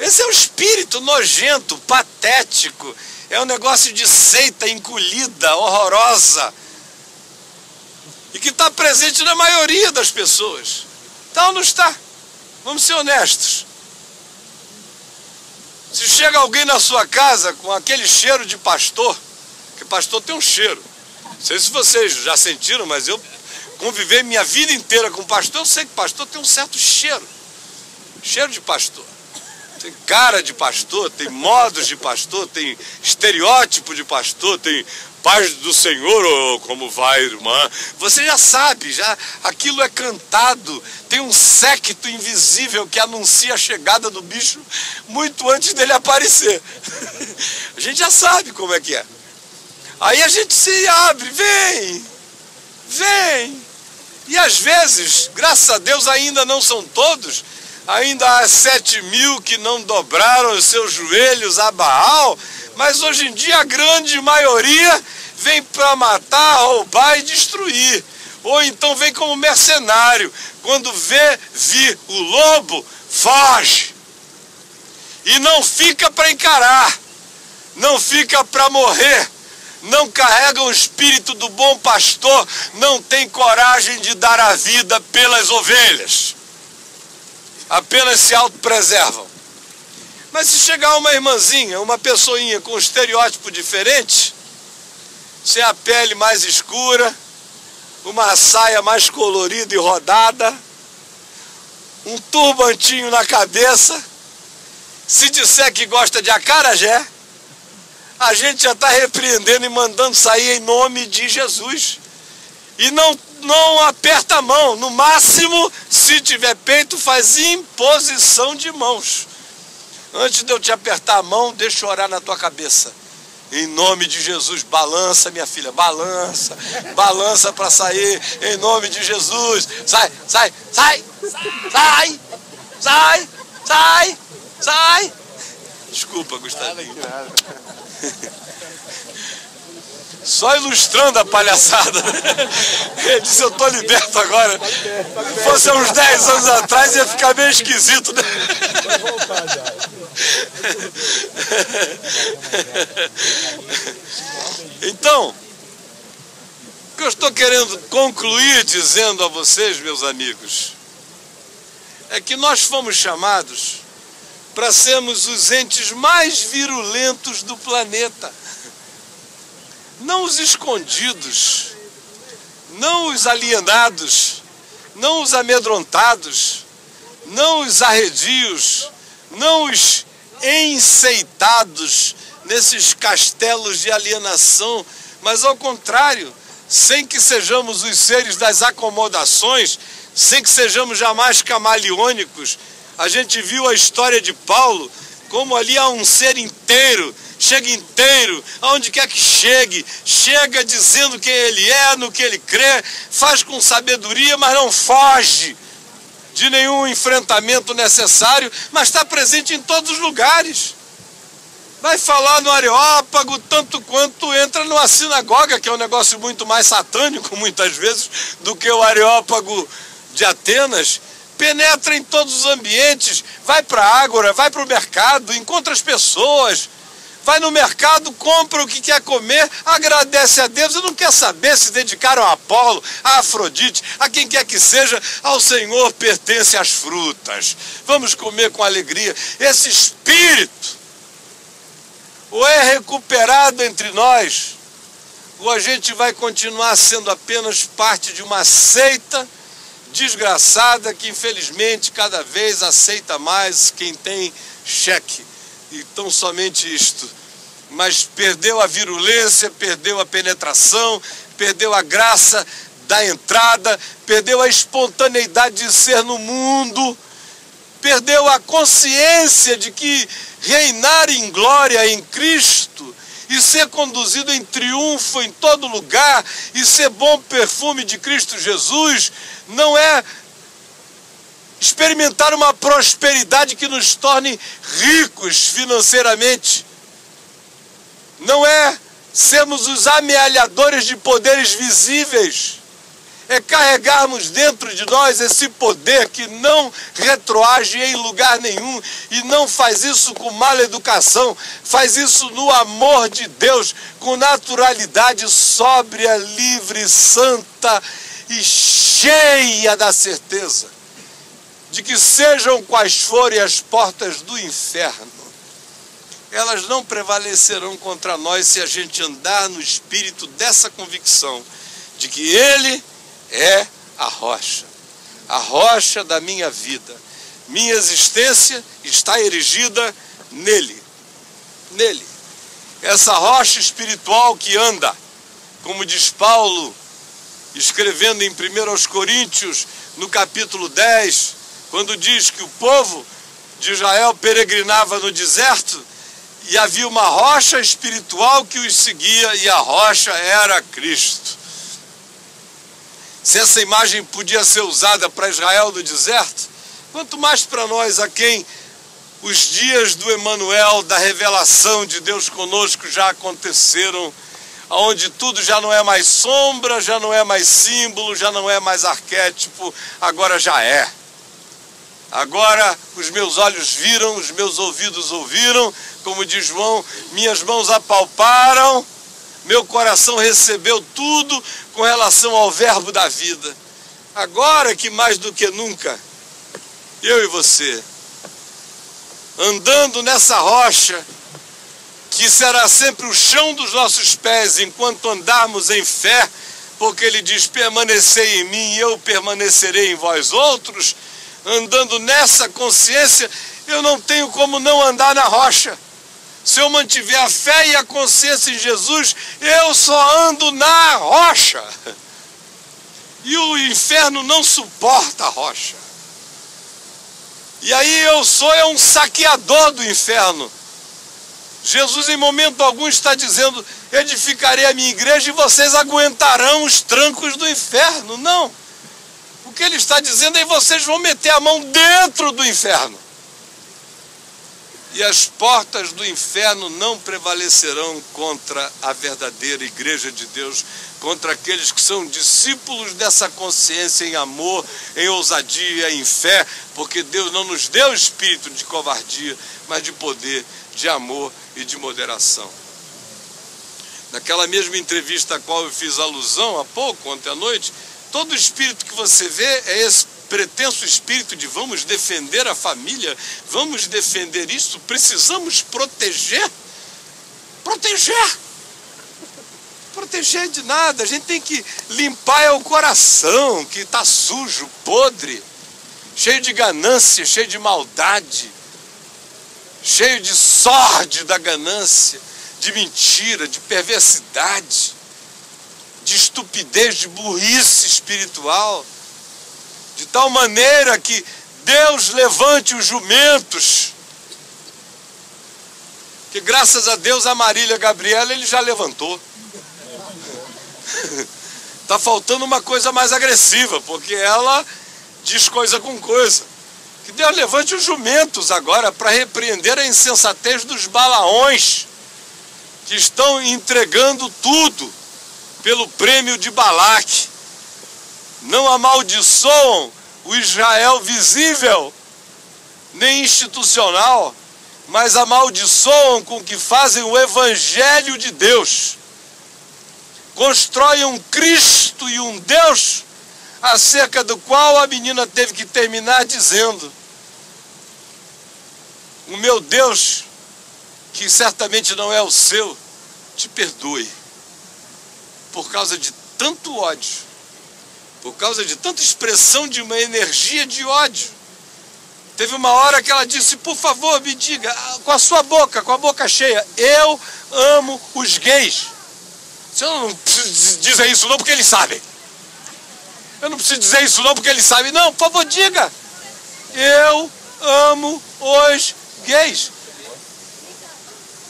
Esse é o espírito nojento, patético. É um negócio de seita encolhida, horrorosa. E que está presente na maioria das pessoas. Então não está. Vamos ser honestos. Se chega alguém na sua casa com aquele cheiro de pastor, porque pastor tem um cheiro. Não sei se vocês já sentiram, mas eu convivi minha vida inteira com pastor, eu sei que pastor tem um certo cheiro. Cheiro de pastor. Tem cara de pastor, tem modos de pastor, tem estereótipo de pastor, tem paz do Senhor, oh, como vai, irmã? Você já sabe, já aquilo é cantado. Tem um séquito invisível que anuncia a chegada do bicho muito antes dele aparecer. A gente já sabe como é que é. Aí a gente se abre, vem. E às vezes, graças a Deus, ainda não são todos, ainda há 7.000 que não dobraram os seus joelhos a Baal, mas hoje em dia a grande maioria vem para matar, roubar e destruir. Ou então vem como mercenário. Quando vê vir o lobo, foge. E não fica para encarar, não fica para morrer. Não carrega o espírito do bom pastor, não tem coragem de dar a vida pelas ovelhas. Apenas se autopreservam. Mas se chegar uma irmãzinha, uma pessoinha com um estereótipo diferente, sem a pele mais escura, uma saia mais colorida e rodada, um turbantinho na cabeça, se disser que gosta de acarajé, a gente já está repreendendo e mandando sair em nome de Jesus. E não aperta a mão. No máximo, se tiver peito, faz imposição de mãos. Antes de eu te apertar a mão, deixa eu orar na tua cabeça. Em nome de Jesus, balança, minha filha, balança. Balança para sair, em nome de Jesus. Sai. Desculpa, Gustavo. Só ilustrando a palhaçada. Ele disse: eu estou liberto agora. Se fosse uns 10 anos atrás ia ficar meio esquisito, né? Vai voltar já. Então, o que eu estou querendo concluir dizendo a vocês, meus amigos, é que nós fomos chamados para sermos os entes mais virulentos do planeta. Não os escondidos, não os alienados, não os amedrontados, não os arredios, não os enceitados nesses castelos de alienação, mas ao contrário, sem que sejamos os seres das acomodações, sem que sejamos jamais camaleônicos. A gente viu a história de Paulo, como ali há um ser inteiro, chega inteiro, aonde quer que chegue, chega dizendo quem ele é, no que ele crê, faz com sabedoria, mas não foge de nenhum enfrentamento necessário, mas está presente em todos os lugares. Vai falar no Areópago tanto quanto entra numa sinagoga, que é um negócio muito mais satânico, muitas vezes, do que o Areópago de Atenas. Penetra em todos os ambientes, vai para a ágora, vai para o mercado, encontra as pessoas, vai no mercado, compra o que quer comer, agradece a Deus e não quer saber se dedicaram a Apolo, a Afrodite, a quem quer que seja. Ao Senhor pertence as frutas. Vamos comer com alegria. Esse espírito ou é recuperado entre nós, ou a gente vai continuar sendo apenas parte de uma seita desgraçada que infelizmente cada vez aceita mais quem tem cheque. Então somente isto, mas perdeu a virulência, perdeu a penetração, perdeu a graça da entrada, perdeu a espontaneidade de ser no mundo, perdeu a consciência de que reinar em glória em Cristo e ser conduzido em triunfo em todo lugar e ser bom perfume de Cristo Jesus não é experimentar uma prosperidade que nos torne ricos financeiramente. Não é sermos os amealhadores de poderes visíveis. É carregarmos dentro de nós esse poder que não retroage em lugar nenhum e não faz isso com mala educação, faz isso no amor de Deus, com naturalidade sóbria, livre, santa e cheia da certeza de que sejam quais forem as portas do inferno, elas não prevalecerão contra nós se a gente andar no espírito dessa convicção de que Ele é a rocha da minha vida. Minha existência está erigida nele. Nele. Essa rocha espiritual que anda, como diz Paulo, escrevendo em 1 Coríntios, no capítulo 10, quando diz que o povo de Israel peregrinava no deserto e havia uma rocha espiritual que os seguia e a rocha era Cristo. Se essa imagem podia ser usada para Israel do deserto, quanto mais para nós, a quem os dias do Emanuel, da revelação de Deus conosco já aconteceram, onde tudo já não é mais sombra, já não é mais símbolo, já não é mais arquétipo, agora já é. Agora os meus olhos viram, os meus ouvidos ouviram, como diz João, minhas mãos apalparam, meu coração recebeu tudo com relação ao verbo da vida. Agora que mais do que nunca, eu e você, andando nessa rocha, que será sempre o chão dos nossos pés, enquanto andarmos em fé, porque ele diz, permanecei em mim e eu permanecerei em vós outros, andando nessa consciência, eu não tenho como não andar na rocha. Se eu mantiver a fé e a consciência em Jesus, eu só ando na rocha. E o inferno não suporta a rocha. E aí eu sou um saqueador do inferno. Jesus em momento algum está dizendo, edificarei a minha igreja e vocês aguentarão os trancos do inferno. Não. O que ele está dizendo é que vocês vão meter a mão dentro do inferno. E as portas do inferno não prevalecerão contra a verdadeira igreja de Deus, contra aqueles que são discípulos dessa consciência em amor, em ousadia, em fé, porque Deus não nos deu espírito de covardia, mas de poder, de amor e de moderação. Naquela mesma entrevista a qual eu fiz alusão há pouco, ontem à noite, todo espírito que você vê é esse pretenso espírito de vamos defender a família, vamos defender isso, precisamos proteger. Proteger de nada, a gente tem que limpar o coração que está sujo, podre, cheio de ganância, cheio de maldade, cheio de sórdida ganância, de mentira, de perversidade, de estupidez, de burrice espiritual, de tal maneira que Deus levante os jumentos, que graças a Deus a Marília Gabriela ele já levantou. Está faltando uma coisa mais agressiva, porque ela diz coisa com coisa. Que Deus levante os jumentos agora para repreender a insensatez dos Balaões, que estão entregando tudo pelo prêmio de Balaque. Não amaldiçoam o Israel visível, nem institucional, mas amaldiçoam com que fazem o evangelho de Deus. Constroem um Cristo e um Deus acerca do qual a menina teve que terminar dizendo: o meu Deus, que certamente não é o seu, te perdoe. Por causa de tanto ódio, por causa de tanta expressão de uma energia de ódio. Teve uma hora que ela disse: por favor, me diga, com a sua boca, com a boca cheia, eu amo os gays. Você não precisa dizer isso não, porque eles sabem. Eu não preciso dizer isso não, porque eles sabem. Não, por favor, diga: eu amo os gays.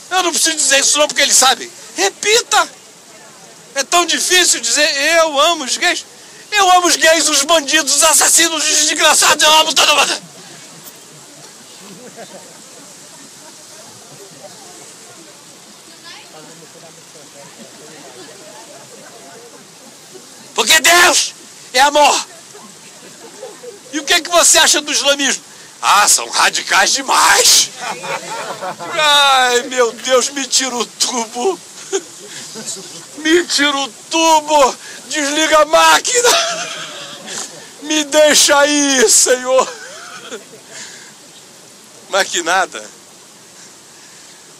Eu não preciso dizer isso não, porque eles sabem. Repita. É tão difícil dizer eu amo os gays. Eu amo os gays, os bandidos, os assassinos, os desgraçados. Eu amo todo mundo. Porque Deus é amor. E o que você acha do islamismo? Ah, são radicais demais. Ai, meu Deus, me tira o tubo. Me tira o tubo. Desliga a máquina. Me deixa aí, Senhor. Mas que nada.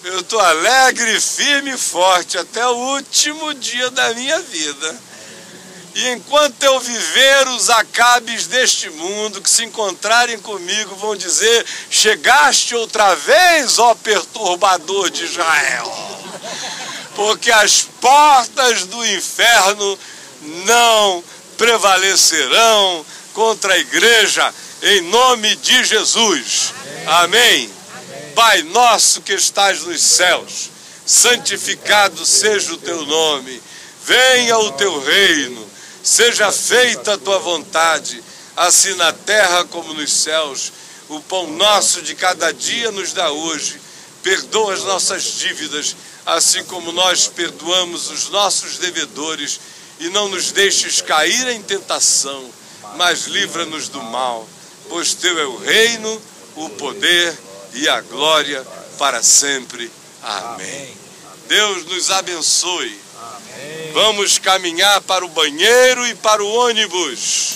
Eu estou alegre, firme e forte até o último dia da minha vida. E enquanto eu viver, os acabes deste mundo que se encontrarem comigo vão dizer: chegaste outra vez, ó perturbador de Israel. Porque as portas do inferno não prevalecerão contra a igreja, em nome de Jesus. Amém. Pai nosso que estás nos céus, santificado seja o teu nome. Venha o teu reino. Seja feita a tua vontade, assim na terra como nos céus. O pão nosso de cada dia nos dá hoje. Perdoa as nossas dívidas, assim como nós perdoamos os nossos devedores. E não nos deixes cair em tentação, mas livra-nos do mal. Pois teu é o reino, o poder e a glória para sempre. Amém. Deus nos abençoe. Vamos caminhar para o banheiro e para o ônibus.